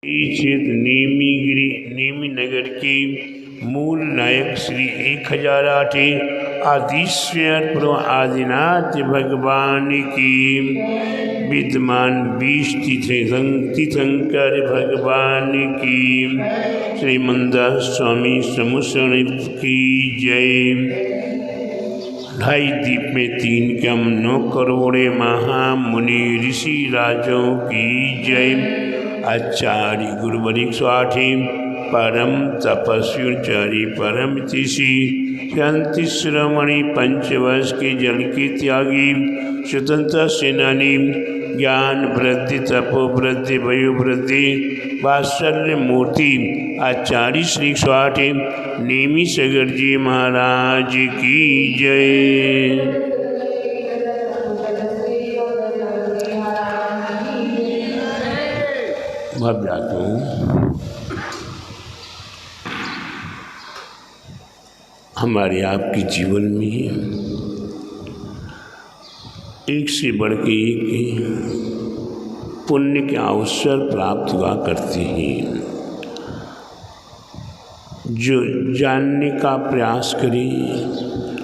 चेत नेमीगिरी नेमी नगर के मूल नायक श्री 1008 आदिश्वर प्रभु आदिनाथ भगवान की विद्यमान 20 तीर्थंकर भगवान की श्री मंदार स्वामी समुसरण की जय। 2.5 दीप में 3 कम 9 करोड़े महामुनि ऋषि राजों की जय। आचार्य गुरुवरिक 108 परम तपस्वी परम ऋषि शांति श्रमणि पंचवर्ष के जल के त्यागी स्वतंत्र सेनानी ज्ञान वृद्धि तपोवृद्धि वयोवृद्धि वात्सल्य मूर्ति आचार्य श्री 108 नेमी सगर जी महाराज की जय। हमारे आपके जीवन में एक से बढ़ के एक पुण्य के अवसर प्राप्त हुआ करते हैं। जो जानने का प्रयास करें,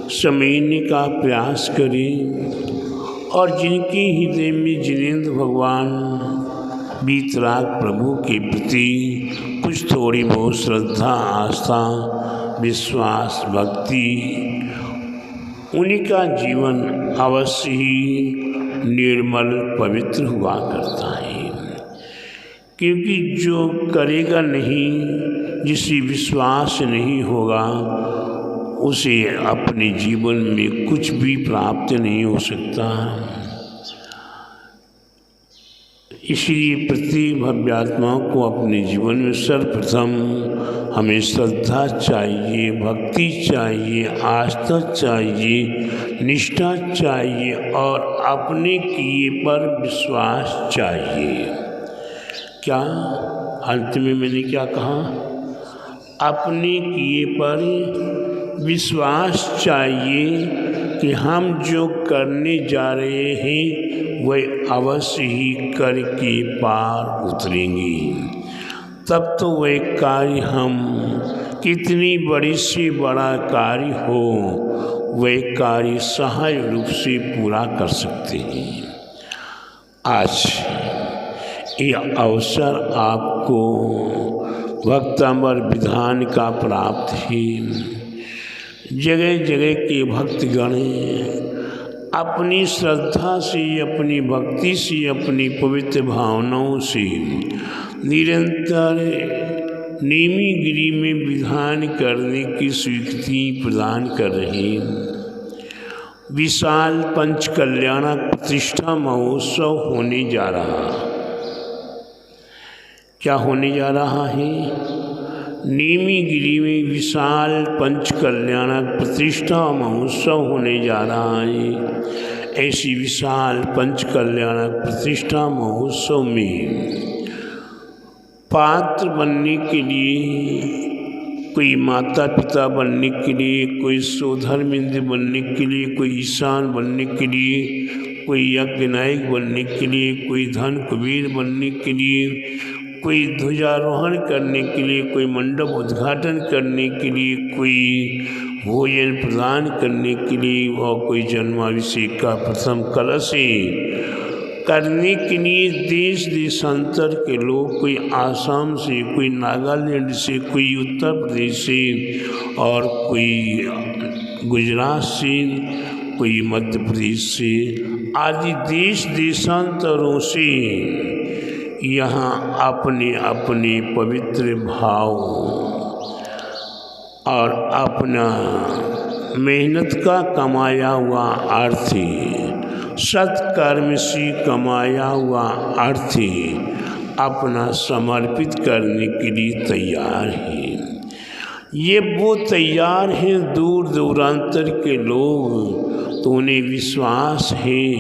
समझने का प्रयास करें और जिनके हृदय में जिनेंद्र भगवान वीतराग प्रभु के प्रति कुछ थोड़ी बहुत श्रद्धा आस्था विश्वास भक्ति, उनका जीवन अवश्य ही निर्मल पवित्र हुआ करता है। क्योंकि जो करेगा नहीं, जिसे विश्वास नहीं होगा, उसे अपने जीवन में कुछ भी प्राप्त नहीं हो सकता। इसलिए प्रत्येक भव्यात्माओं को अपने जीवन में सर्वप्रथम हमें श्रद्धा चाहिए, भक्ति चाहिए, आस्था चाहिए, निष्ठा चाहिए और अपने किए पर विश्वास चाहिए। क्या अंत में मैंने क्या कहा? अपने किए पर विश्वास चाहिए कि हम जो करने जा रहे हैं वह अवश्य ही करके पार उतरेंगे। तब तो वह कार्य हम कितनी बड़ी से बड़ा कार्य हो, वह कार्य सहाय रूप से पूरा कर सकते हैं। आज यह अवसर आपको भक्तामर विधान का प्राप्त है। जगह जगह के भक्तगण अपनी श्रद्धा से, अपनी भक्ति से, अपनी पवित्र भावनाओं से निरंतर नेमीगिरी में विधान करने की स्वीकृति प्रदान कर रहे हैं। विशाल पंच कल्याण प्रतिष्ठा महोत्सव होने जा रहा। क्या होने जा रहा है? नेमीगिरी में विशाल पंच कल्याण प्रतिष्ठा महोत्सव होने जा रहा है। ऐसी विशाल पंच कल्याण प्रतिष्ठा महोत्सव में पात्र बनने के लिए, कोई माता पिता बनने के लिए, कोई सौधर्मिंद्र बनने के लिए, कोई ईशान बनने के लिए, कोई यज्ञ नायक बनने के लिए, कोई धन कुबेर बनने के लिए, कोई ध्वजारोहण करने के लिए, कोई मंडप उद्घाटन करने के लिए, कोई भोजन प्रदान करने के लिए और कोई जन्माभिषेक का प्रथम कलश करने के लिए देश देशांतर के लोग, कोई आसाम से, कोई नागालैंड से, कोई उत्तर प्रदेश से और कोई गुजरात से, कोई मध्य प्रदेश से आदि देश देशांतरों से यहाँ अपने अपने पवित्र भाव और अपना मेहनत का कमाया हुआ अर्थ, सत्कर्म से कमाया हुआ अर्थ अपना समर्पित करने के लिए तैयार हैं। ये वो तैयार हैं दूर दूरांतर के लोग, तो उन्हें विश्वास है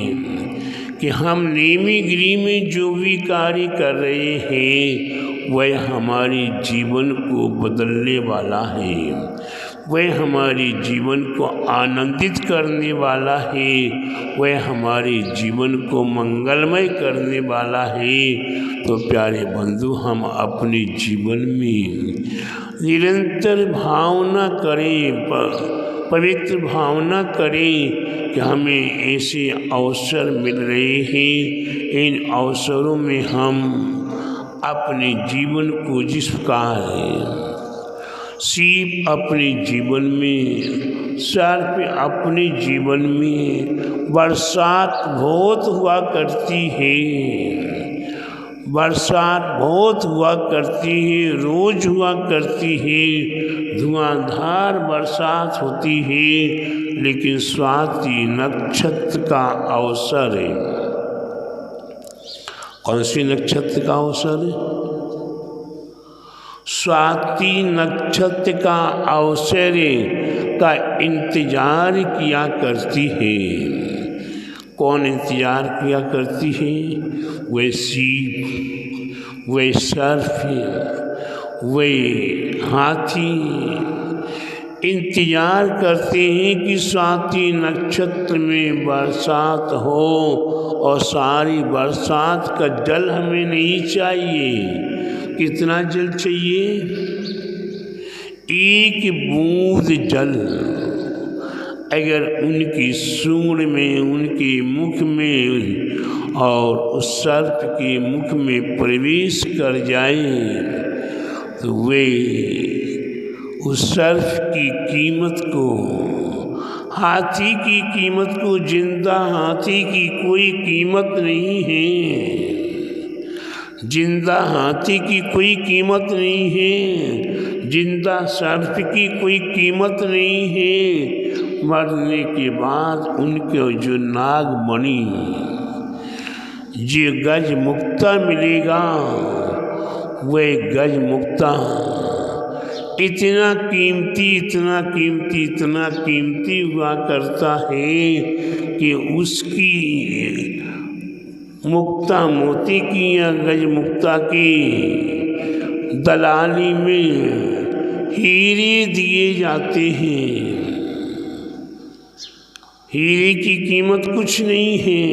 कि हम नेमीगिरी में जो भी कार्य कर रहे हैं वह हमारे जीवन को बदलने वाला है। वह हमारे जीवन को आनंदित करने वाला है, वह हमारे जीवन को मंगलमय करने वाला है। तो प्यारे बंधु, हम अपने जीवन में निरंतर भावना करें, पवित्र भावना करें कि हमें ऐसे अवसर मिल रहे हैं। इन अवसरों में हम अपने जीवन को जिस प्रकार सीप अपने जीवन में, सर्प अपने जीवन में, बरसात बहुत हुआ करती है, बरसात बहुत हुआ करती है, रोज हुआ करती है, धुआंधार बरसात होती है। लेकिन स्वाति नक्षत्र का अवसर है। कौन सी नक्षत्र का अवसर है? स्वाति नक्षत्र का अवसर का इंतजार किया करती है। कौन इंतजार किया करती है? वे सीप, वे सर्प, वे हाथी इंतजार करते हैं कि स्वाति नक्षत्र में बरसात हो, और सारी बरसात का जल हमें नहीं चाहिए। कितना जल चाहिए? एक बूंद जल अगर उनकी सूंड में, उनके मुख में और उस सर्प के मुख में प्रवेश कर जाए तो वे उस सर्प की कीमत को, हाथी की कीमत को, जिंदा हाथी की कोई कीमत नहीं है, जिंदा हाथी की कोई कीमत नहीं है, जिंदा सर्प की कोई कीमत नहीं है। मरने के बाद उनके जो नागमणि, जो गज मुक्ता मिलेगा, वह गज मुक्ता इतना कीमती, इतना कीमती, इतना कीमती हुआ करता है कि उसकी मुक्ता मोती की या गज मुक्ता की दलाली में हीरे दिए जाते हैं। हीरे की कीमत कुछ नहीं है,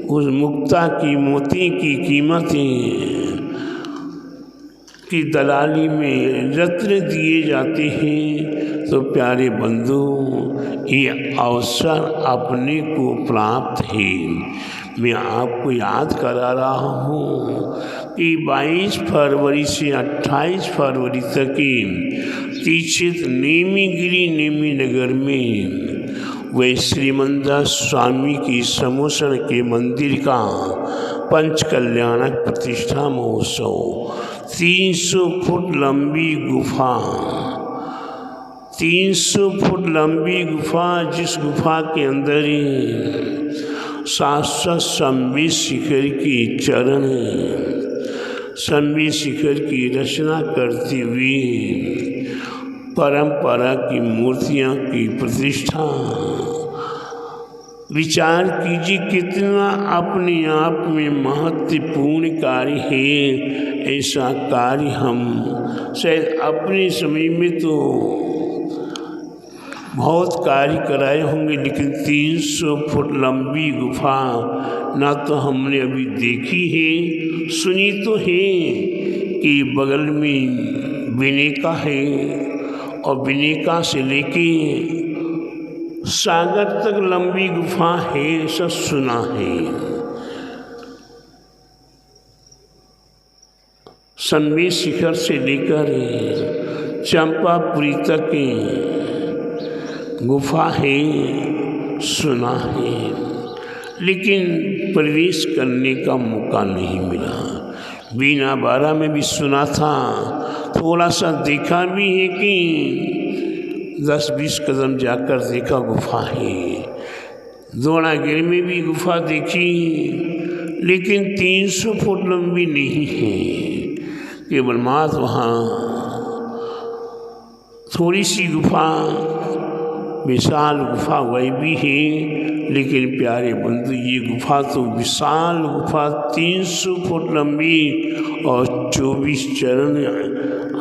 उस मुक्ता की, मोती की कीमत की दलाली में रत्न दिए जाते हैं। तो प्यारे बंधु, ये अवसर अपने को प्राप्त है। मैं आपको याद करा रहा हूँ कि 22 फरवरी से 28 फरवरी तक तीक्षित नेमीगिरी नेमी नगर में वे श्रीमंदास स्वामी की समोसन के मंदिर का पंचकल्याणक प्रतिष्ठा महोत्सव, 300 फुट लंबी गुफा, 300 फुट लंबी गुफा, जिस गुफा के अंदर शाश्वत संबित शिखर की चरण, संबित शिखर की रचना करती हुई परंपरा की मूर्तियां की प्रतिष्ठा। विचार कीजिए कितना अपने आप में महत्वपूर्ण कार्य है। ऐसा कार्य हम शायद अपने समय में तो बहुत कार्य कराए होंगे, लेकिन 300 फुट लंबी गुफा ना तो हमने अभी देखी है, सुनी तो है कि बगल में बिनेका है और बिनेका से लेके सागर तक लंबी गुफा है, ऐसा सुना है। संबित शिखर से लेकर चंपापुरी तक गुफा है, सुना है, लेकिन प्रवेश करने का मौका नहीं मिला। बीना बारा में भी सुना था, थोड़ा सा देखा भी है कि 10-20 कदम जाकर देखा गुफा है। द्रोणागिरी में भी गुफा देखी, लेकिन 300 फुट लंबी नहीं है, केवल मात्र वहाँ थोड़ी सी गुफा, विशाल गुफा वही भी है। लेकिन प्यारे बंधु, ये गुफा तो विशाल गुफा 300 फुट लंबी और 24 चरण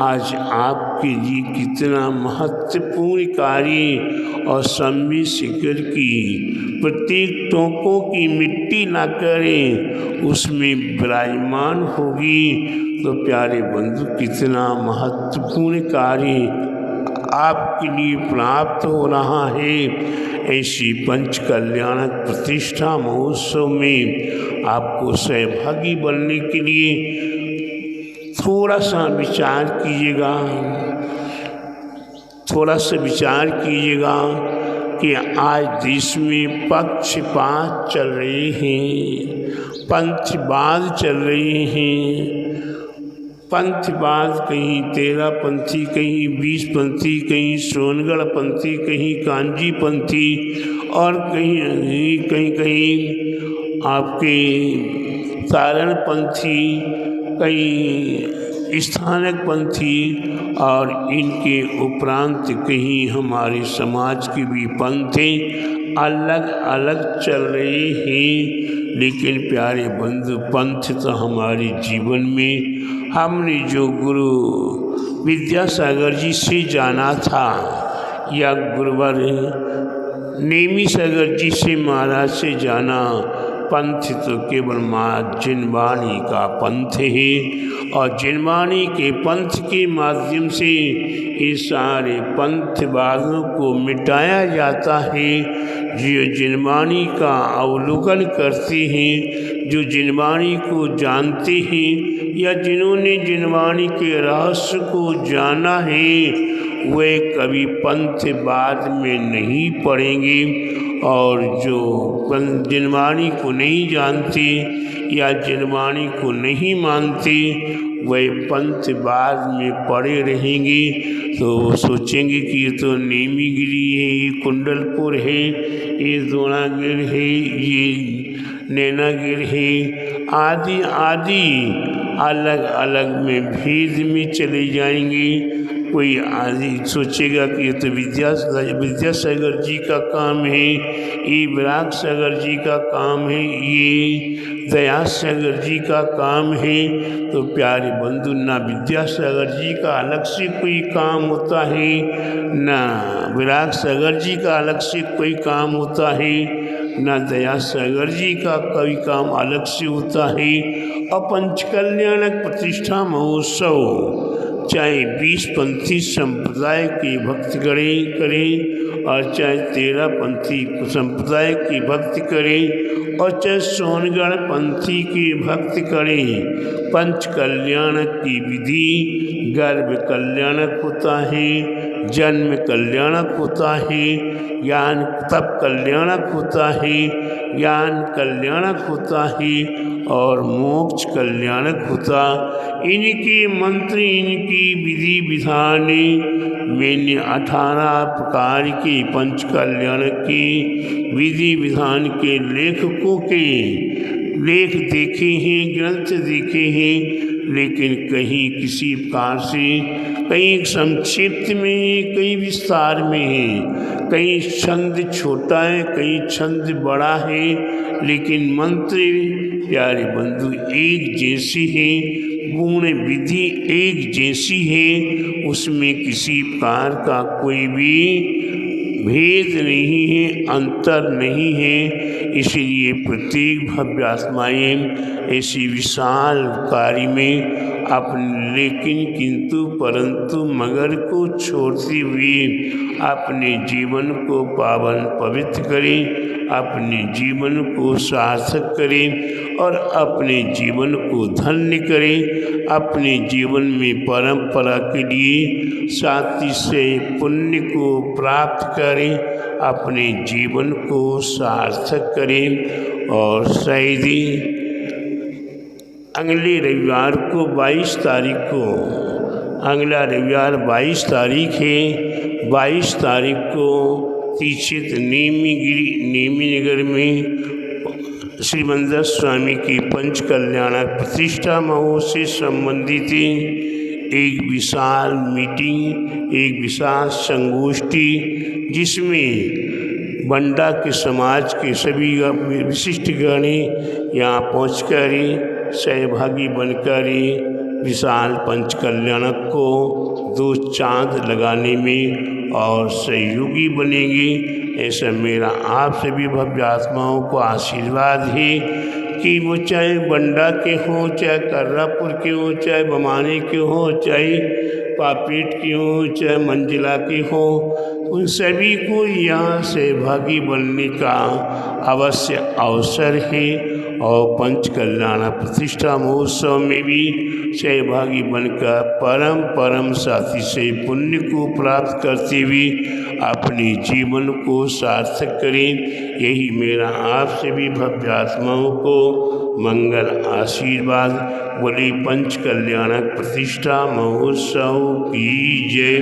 आज आपके लिए कितना महत्वपूर्ण कार्य और संबी शिखर की प्रत्येक टोकों की मिट्टी ना करें उसमें विराजमान होगी। तो प्यारे बंधु, कितना महत्वपूर्ण कार्य आपके लिए प्राप्त हो रहा है। ऐसी पंच कल्याणक प्रतिष्ठा महोत्सव में आपको सहभागी बनने के लिए थोड़ा सा विचार कीजिएगा, कि आज देश में पक्षपात चल रहे हैं, पंथवाद चल रहे हैं। पंथवाद, कहीं तेरह पंथी, कहीं 20 पंथी, कहीं सोनगढ़ पंथी, कहीं कांजी पंथी और कहीं आपके सारण पंथी, कहीं स्थानक पंथी और इनके उपरांत कहीं हमारे समाज के भी पंथे अलग अलग चल रहे हैं। लेकिन प्यारे बंधु, पंथ तो हमारे जीवन में हमने जो गुरु विद्यासागर जी से जाना था या गुरुवर नेमी सागर जी से महाराज से जाना, पंथ तो केवल माँ जिनवाणी का पंथ है और जिनवाणी के पंथ के माध्यम से ये सारे पंथवादों को मिटाया जाता है। जो जिनवाणी का अवलोकन करते हैं, जो जिनवाणी को जानते हैं या जिन्होंने जिनवाणी के रहस्य को जाना है, वे कभी पंथवाद में नहीं पड़ेंगे। और जो जिनवाणी को नहीं जानते या जिनवाणी को नहीं मानते, वे पंथवाद में पड़े रहेंगे। तो वो सोचेंगे कि ये तो नेमीगिरी है, ये कुंडलपुर है, ये द्रोणागिर है, ये नैनागिर है, आदि आदि अलग अलग में भेद में चले जाएंगे। कोई आदि सोचेगा कि ये तो विद्यासागर जी का काम है, ये विराग सागर जी का काम है, ये दयासागर जी का काम है। तो प्यारे बंधु, ना विद्यासागर जी का अलग से कोई काम होता है, ना विराग सागर जी का अलग से कोई काम होता है, ना दयासागर जी का कोई काम अलग से होता है। और पंचकल्याणक प्रतिष्ठा महोत्सव चाहे 20 पंथी संप्रदाय की भक्ति करें और चाहे 13 पंथी संप्रदाय की भक्ति करें और चाहे सोनगढ़ पंथी की भक्ति करें, पंच कल्याणक की विधि गर्भ कल्याणक होता है, जन्म कल्याणक होता है, ज्ञान तप कल्याणक होता है, ज्ञान कल्याणक होता है और मोक्ष कल्याणक होता। इनके मंत्र, इनकी विधि विधान मैंने 18 प्रकार के पंच कल्याणक के विधि विधान के लेखकों के लेख देखे हैं, ग्रंथ देखे हैं, लेकिन कहीं किसी प्रकार से, कहीं संक्षिप्त में, कहीं विस्तार में है, कहीं छंद छोटा है, कहीं छंद बड़ा है, लेकिन मंत्र प्यारे बंधु एक जैसी है, गुण विधि एक जैसी है, उसमें किसी प्रकार का कोई भी भेद नहीं है, अंतर नहीं है। इसलिए प्रत्येक भव्य आत्माएं ऐसी विशाल कार्य में अपने लेकिन किंतु परंतु मगर को छोड़ते हुए अपने जीवन को पावन पवित्र करें, अपने जीवन को सार्थक करें और अपने जीवन को धन्य करें, अपने जीवन में परंपरा के लिए साथी से पुण्य को प्राप्त करें, अपने जीवन को सार्थक करें। और शायद अगले रविवार को 22 तारीख को, अगला रविवार 22 तारीख है, 22 तारीख को तीक्षित नेमी नगर में श्रीमंदर स्वामी की पंच कल्याणक प्रतिष्ठा महोत्सव से संबंधित एक विशाल मीटिंग, एक विशाल संगोष्ठी, जिसमें बंडा के समाज के सभी विशिष्ट गण यहाँ पहुँचकर सहभागी बनकर विशाल पंच कल्याणक को 2 चांद लगाने में और सहयोगी बनेंगे। ऐसा मेरा आप सभी भव्य आत्माओं को आशीर्वाद है कि वो चाहे बंडा के हों, चाहे कर्रापुर के हों, चाहे बमाने के हों, चाहे पापेट के हों, चाहे मंजिला के हों, उन सभी को यहाँ सहभागी बनने का अवश्य अवसर है। और पंच कल्याण प्रतिष्ठा महोत्सव में भी सहभागी बनकर परम साथी से पुण्य को प्राप्त करते हुए अपने जीवन को सार्थक करें। यही मेरा आप सभी भव्य आत्माओं को मंगल आशीर्वाद। बोले पंच कल्याणक प्रतिष्ठा महोत्सव की जय।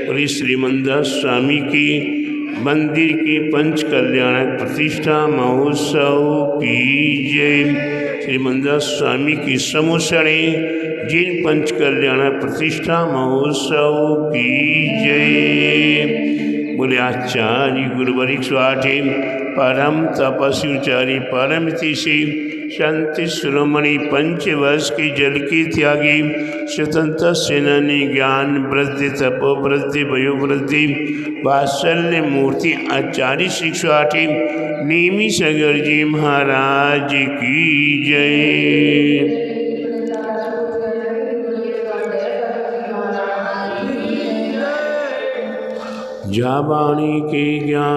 बोले श्रीमंद स्वामी की मंदिर के पंच कल्याणक प्रतिष्ठा महोत्सव की जय। श्रीमंद स्वामी की समूसणे जिन पंच कल्याणक प्रतिष्ठा महोत्सव की जय। बोले आचार्य गुरुवरिक स्वाठे परम तपस्विचारी परम तिषि संत शिरोमणि पंचवर्ष के जल की त्यागी स्वतंत्र सेनानी ज्ञान वृद्धि तपो वृद्धि वयो वृद्धि वात्सल्य मूर्ति आचार्य शिक्षाठी नेमी सगर जी महाराज की जय। जा वाणी के ज्ञान